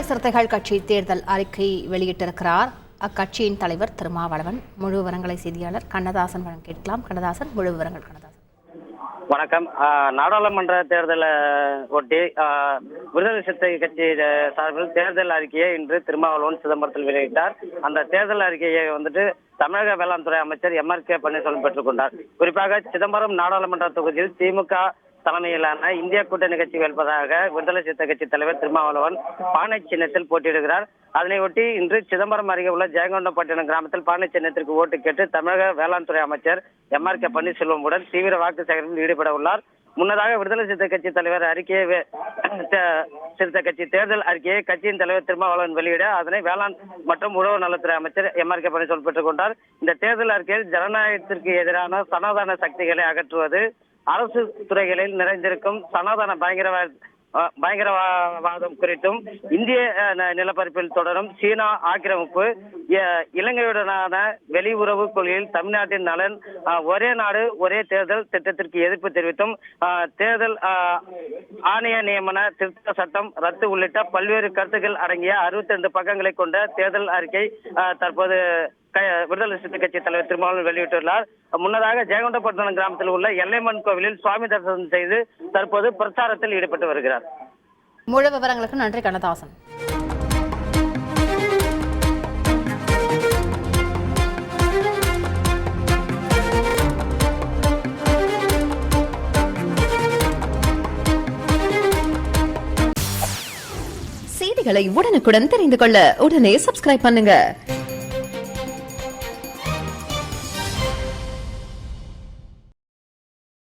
சிறுத்தைகள் கட்சி தேர்தல் அறிக்கை வெளியிட்டிருக்கிறார் அக்கட்சியின் தலைவர் திருமாவளவன். முழு விவரங்களை செய்தியாளர் கண்ணதாசன் வழங்க கேட்கலாம். கண்ணதாசன், முழு விவரங்கள். கண்ணதாசன், வணக்கம். நாடாளுமன்ற தேர்தலை ஒட்டி விடுதலை சிறுத்தை கட்சி சார்பில் தேர்தல் அறிக்கையை இன்று திருமாவளவன் சிதம்பரத்தில் வெளியிட்டார். அந்த தேர்தல் அறிக்கையை தமிழக வேளாண் துறை அமைச்சர் MRK பன்னீர்செல்வம் பெற்றுக் கொண்டார். குறிப்பாக சிதம்பரம் நாடாளுமன்ற தொகுதியில் திமுக தலைமையிலான இந்திய கூட்டணி கட்சி வெல்வதாக விடுதலை சிறுத்தை கட்சி தலைவர் திருமாவளவன் பானை சின்னத்தில் போட்டியிடுகிறார். அதனையொட்டி இன்று சிதம்பரம் அருகே உள்ள ஜெயங்கொண்டப்பட்டினம் கிராமத்தில் பானை சின்னத்திற்கு ஓட்டு கேட்டு தமிழக வேளாண் துறை அமைச்சர் MRK பன்னீர்செல்வமுடன் தீவிர வாக்கு சேகரிப்பில் ஈடுபட உள்ளார். முன்னதாக விடுதலை சிறுத்தை கட்சி தலைவர் சிறுத்தை கட்சி தேர்தல் அறிக்கையை கட்சியின் தலைவர் திருமாவளவன் வெளியிட அதனை வேளாண் மற்றும் உழவு நலத்துறை அமைச்சர் MRK பன்னீர்செல்வம் பெற்றுக் கொண்டார். இந்த தேர்தல் அறிக்கையில் ஜனநாயகத்திற்கு எதிரான சனாதன சக்திகளை அகற்றுவது, அரசு துறைகளில் நிறைந்திருக்கும் சனாதன பயங்கரவாதம் குறித்தும், இந்திய நிலப்பரப்பில் தொடரும் சீனா ஆக்கிரமிப்பு, இலங்கையுடனான வெளியுறவு கொள்கையில் தமிழ்நாட்டின் நலன், ஒரே நாடு ஒரே தேர்தல் திட்டத்திற்கு எதிர்ப்பு தெரிவித்தும், தேர்தல் ஆணைய நியமன திருத்த சட்டம் ரத்து உள்ளிட்ட பல்வேறு கருத்துக்கள் அடங்கிய 62 பக்கங்களை கொண்ட தேர்தல் அறிக்கை தற்போது விடுதலை சிறுத்தை கட்சி தலைவர் திருமாவளவன் வெளியிட்டுள்ளார். முன்னதாக ஜெயங்கொண்டப்பட்டினம் கிராமத்தில் உள்ள எல்லைமன் கோவிலில் சுவாமி தரிசனம் செய்து தற்போது பிரச்சாரத்தில் ஈடுபட்டு வருகிறார். முழு விவரங்களுக்கு நன்றி கண்ணதாசன். செய்திகளை உடனுக்குடன் தெரிந்து கொள்ள உடனே சப்ஸ்கிரைப் பண்ணுங்க.